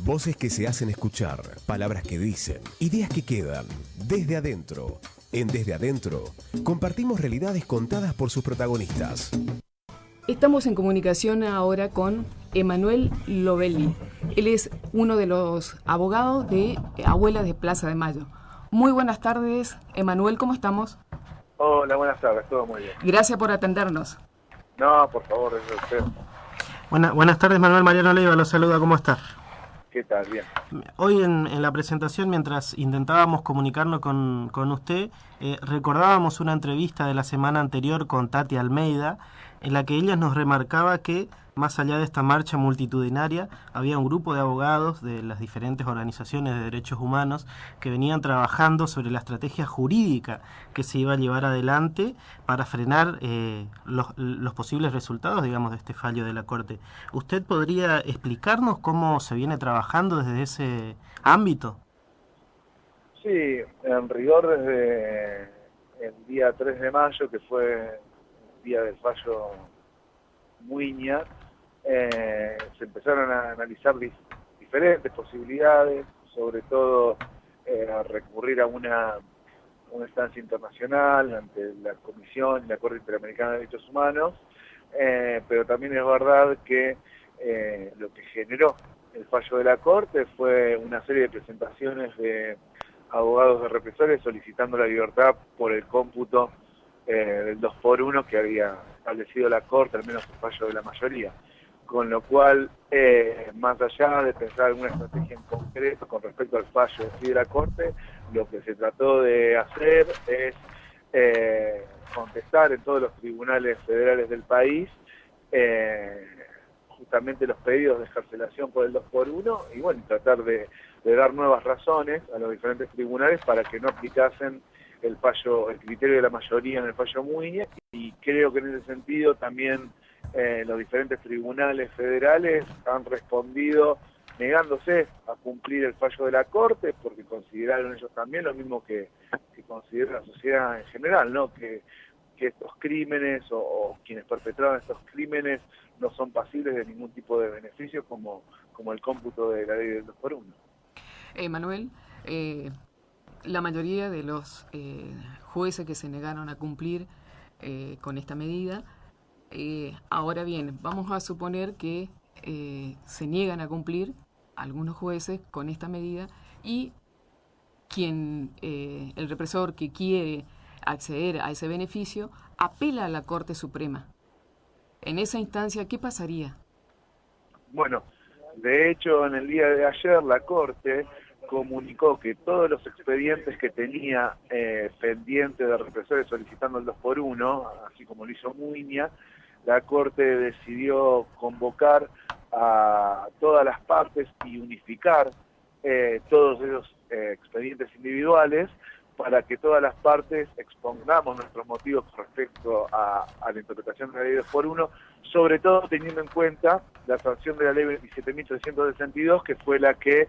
Voces que se hacen escuchar, palabras que dicen, ideas que quedan. Desde adentro. En Desde Adentro, compartimos realidades contadas por sus protagonistas. Estamos en comunicación ahora con Emanuel Lovelli. Él es uno de los abogados de Abuelas de Plaza de Mayo. Muy buenas tardes, Emanuel, ¿cómo estamos? Hola, buenas tardes, todo muy bien. Gracias por atendernos. No, por favor, es usted. Buenas tardes, Manuel. Mariano Leiva lo saluda, ¿cómo está? ¿Qué tal? Bien. Hoy en la presentación, mientras intentábamos comunicarnos con usted, recordábamos una entrevista de la semana anterior con Tati Almeida, en la que ella nos remarcaba que, más allá de esta marcha multitudinaria, había un grupo de abogados de las diferentes organizaciones de derechos humanos que venían trabajando sobre la estrategia jurídica que se iba a llevar adelante para frenar los posibles resultados, digamos, de este fallo de la Corte. ¿Usted podría explicarnos cómo se viene trabajando desde ese ámbito? Sí, en rigor desde el día 3 de mayo, que fue el día del fallo Muiña, se empezaron a analizar diferentes posibilidades, sobre todo a recurrir a una instancia internacional ante la Comisión y la Corte Interamericana de Derechos Humanos, pero también es verdad que lo que generó el fallo de la Corte fue una serie de presentaciones de abogados de represores solicitando la libertad por el cómputo del 2x1 que había establecido la Corte, al menos el fallo de la mayoría. Con lo cual, más allá de pensar alguna estrategia en concreto con respecto al fallo de la Corte, lo que se trató de hacer es contestar en todos los tribunales federales del país justamente los pedidos de excarcelación por el 2x1 y bueno, tratar de dar nuevas razones a los diferentes tribunales para que no aplicasen el criterio de la mayoría en el fallo Muiña, y creo que en ese sentido también los diferentes tribunales federales han respondido negándose a cumplir el fallo de la Corte, porque consideraron ellos también lo mismo que considera la sociedad en general, ¿no? Que estos crímenes o quienes perpetraron estos crímenes no son pasibles de ningún tipo de beneficio como el cómputo de la ley del 2x1. Manuel, la mayoría de los jueces que se negaron a cumplir con esta medida, ahora bien, vamos a suponer que se niegan a cumplir algunos jueces con esta medida y el represor que quiere acceder a ese beneficio apela a la Corte Suprema. En esa instancia, ¿qué pasaría? Bueno, de hecho, en el día de ayer la Corte comunicó que todos los expedientes que tenía pendientes de represores solicitando el 2x1, así como lo hizo Muiña, la Corte decidió convocar a todas las partes y unificar todos esos expedientes individuales para que todas las partes expongamos nuestros motivos con respecto a la interpretación de la ley 2x1, sobre todo teniendo en cuenta la sanción de la ley 27.362, que fue la que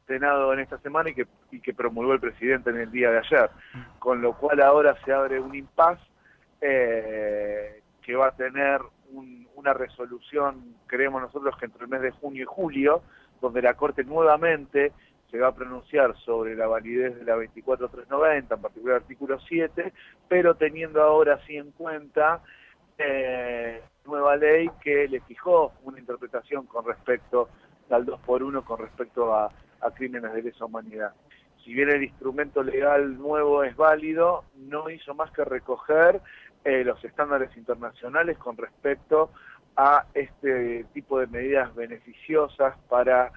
Senado en esta semana y que promulgó el presidente en el día de ayer, con lo cual ahora se abre un impasse que va a tener una resolución, creemos nosotros que entre el mes de junio y julio, donde la Corte nuevamente se va a pronunciar sobre la validez de la 24.390, en particular el artículo 7, pero teniendo ahora sí en cuenta nueva ley que le fijó una interpretación con respecto al 2x1, con respecto a crímenes de lesa humanidad. Si bien el instrumento legal nuevo es válido, no hizo más que recoger los estándares internacionales con respecto a este tipo de medidas beneficiosas para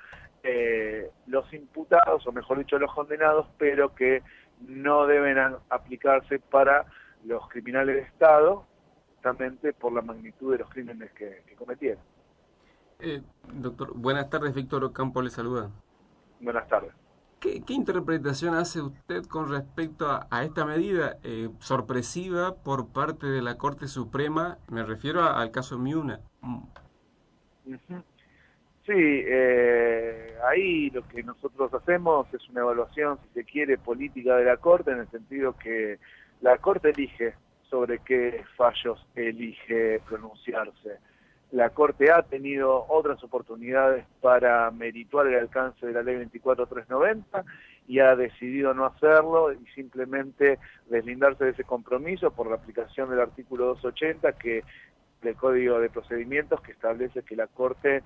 los imputados, o mejor dicho, los condenados, pero que no deben aplicarse para los criminales de Estado, justamente por la magnitud de los crímenes que cometieron. Doctor, buenas tardes, Víctor Ocampo le saluda. Buenas tardes. ¿Qué interpretación hace usted con respecto a esta medida sorpresiva por parte de la Corte Suprema? Me refiero al caso Miuna. Sí, ahí lo que nosotros hacemos es una evaluación, si se quiere, política de la Corte, en el sentido que la Corte elige sobre qué fallos elige pronunciarse. La Corte ha tenido otras oportunidades para merituar el alcance de la ley 24390 y ha decidido no hacerlo y simplemente deslindarse de ese compromiso por la aplicación del artículo 280 del Código de Procedimientos, que establece que la Corte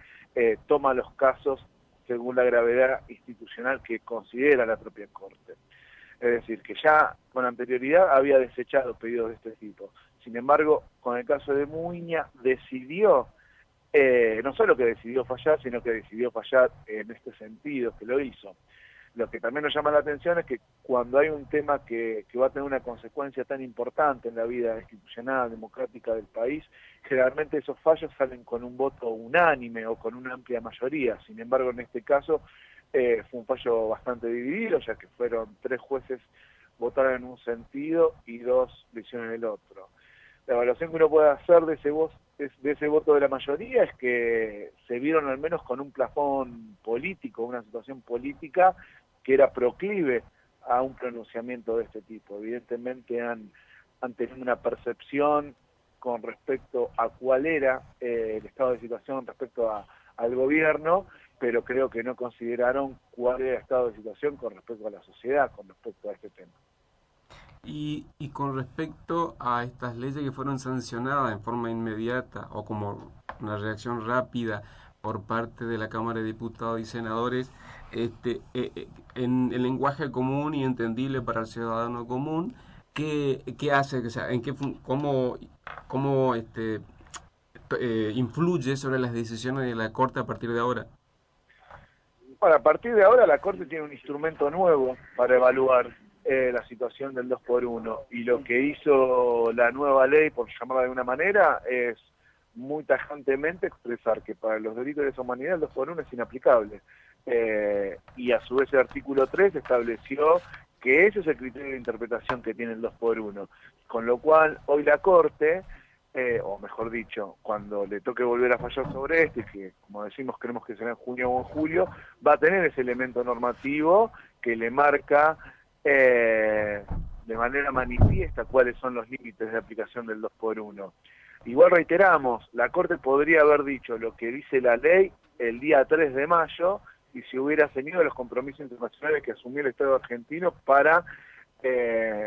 toma los casos según la gravedad institucional que considera la propia Corte. Es decir, que ya con anterioridad había desechado pedidos de este tipo. Sin embargo, con el caso de Muiña, decidió, no solo que decidió fallar, sino que decidió fallar en este sentido, que lo hizo. Lo que también nos llama la atención es que cuando hay un tema que va a tener una consecuencia tan importante en la vida institucional, democrática del país, generalmente esos fallos salen con un voto unánime o con una amplia mayoría. Sin embargo, en este caso fue un fallo bastante dividido, ya que fueron 3 jueces votaron en un sentido y 2 lo hicieron en el otro. La evaluación que uno puede hacer de ese voto de la mayoría es que se vieron al menos con un plafón político, una situación política que era proclive a un pronunciamiento de este tipo. Evidentemente han tenido una percepción con respecto a cuál era el estado de situación respecto al gobierno, pero creo que no consideraron cuál era el estado de situación con respecto a la sociedad, con respecto a este tema. Y con respecto a estas leyes que fueron sancionadas en forma inmediata o como una reacción rápida por parte de la Cámara de Diputados y Senadores, en el lenguaje común y entendible para el ciudadano común, ¿qué hace? O sea, cómo influye sobre las decisiones de la Corte a partir de ahora? Bueno, a partir de ahora la Corte tiene un instrumento nuevo para evaluar la situación del 2x1, y lo que hizo la nueva ley, por llamarla de alguna manera, es muy tajantemente expresar que para los delitos de lesa humanidad el 2x1 es inaplicable. Y a su vez el artículo 3 estableció que ese es el criterio de interpretación que tiene el 2x1, con lo cual hoy la Corte, o mejor dicho, cuando le toque volver a fallar sobre esto, y que como decimos queremos que sea en junio o en julio, va a tener ese elemento normativo que le marca de manera manifiesta cuáles son los límites de aplicación del 2x1. Igual reiteramos, la Corte podría haber dicho lo que dice la ley el día 3 de mayo y si hubiera tenido los compromisos internacionales que asumió el Estado argentino para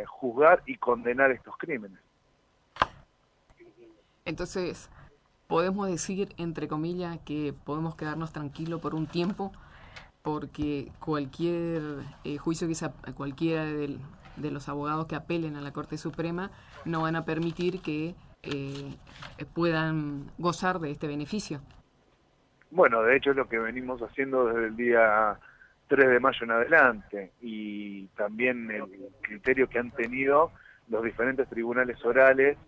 juzgar y condenar estos crímenes. Entonces, podemos decir, entre comillas, que podemos quedarnos tranquilos por un tiempo, porque cualquier juicio que cualquiera de los abogados que apelen a la Corte Suprema no van a permitir que puedan gozar de este beneficio. Bueno, de hecho es lo que venimos haciendo desde el día 3 de mayo en adelante, y también el criterio que han tenido los diferentes tribunales orales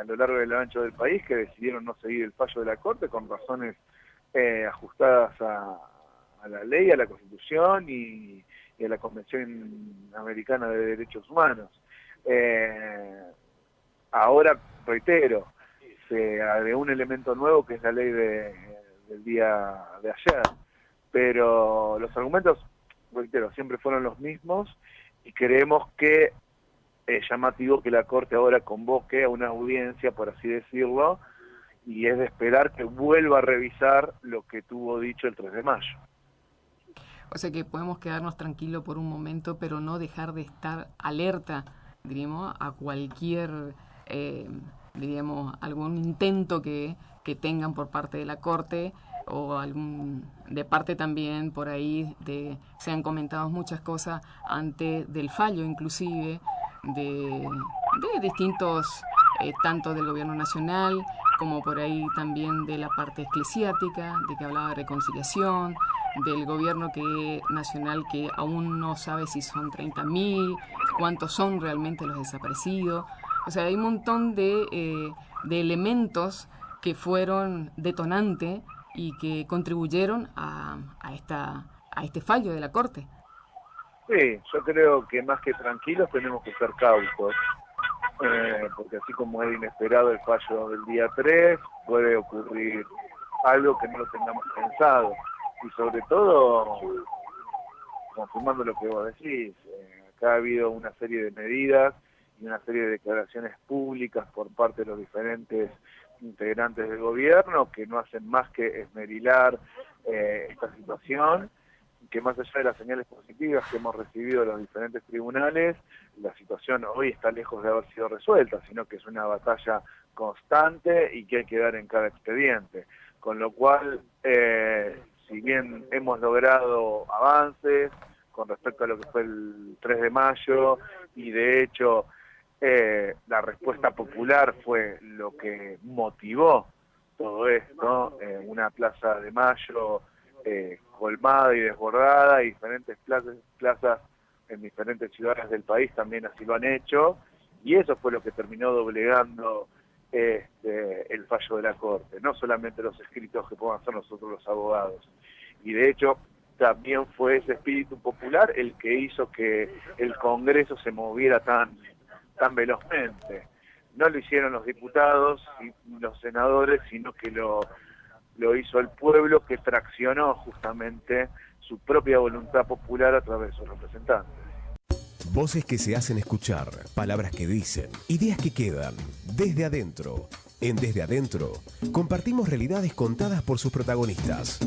a lo largo y lo ancho del país, que decidieron no seguir el fallo de la Corte con razones ajustadas a la ley, a la Constitución y a la Convención Americana de Derechos Humanos. Ahora, reitero, se agregó un elemento nuevo que es la ley del día de ayer, pero los argumentos, reitero, siempre fueron los mismos, y creemos que es llamativo que la Corte ahora convoque a una audiencia, por así decirlo, y es de esperar que vuelva a revisar lo que tuvo dicho el 3 de mayo. O sea que podemos quedarnos tranquilos por un momento, pero no dejar de estar alerta, diríamos, a cualquier, diríamos, algún intento que tengan por parte de la Corte, o algún de parte también por ahí se han comentado muchas cosas antes del fallo, inclusive de distintos, tanto del gobierno nacional como por ahí también de la parte eclesiástica, de que hablaba de reconciliación, del gobierno nacional que aún no sabe si son 30.000, cuántos son realmente los desaparecidos. O sea, hay un montón de elementos que fueron detonantes y que contribuyeron a este fallo de la Corte. Sí, yo creo que más que tranquilos tenemos que ser cautos, porque así como es inesperado el fallo del día 3, puede ocurrir algo que no lo tengamos pensado, y sobre todo, confirmando lo que vos decís, acá ha habido una serie de medidas y una serie de declaraciones públicas por parte de los diferentes integrantes del gobierno que no hacen más que esmerilar esta situación, que más allá de las señales positivas que hemos recibido de los diferentes tribunales, la situación hoy está lejos de haber sido resuelta, sino que es una batalla constante y que hay que dar en cada expediente. Con lo cual, si bien hemos logrado avances con respecto a lo que fue el 3 de mayo, y de hecho la respuesta popular fue lo que motivó todo esto, una plaza de Mayo colmada y desbordada, y diferentes plazas en diferentes ciudades del país también así lo han hecho, y eso fue lo que terminó doblegando el fallo de la Corte, no solamente los escritos que podemos hacer nosotros los abogados. Y de hecho también fue ese espíritu popular el que hizo que el Congreso se moviera tan velozmente. No lo hicieron los diputados y los senadores, sino que lo hizo el pueblo, que traccionó justamente su propia voluntad popular a través de sus representantes. Voces que se hacen escuchar, palabras que dicen, ideas que quedan desde adentro. En Desde Adentro compartimos realidades contadas por sus protagonistas.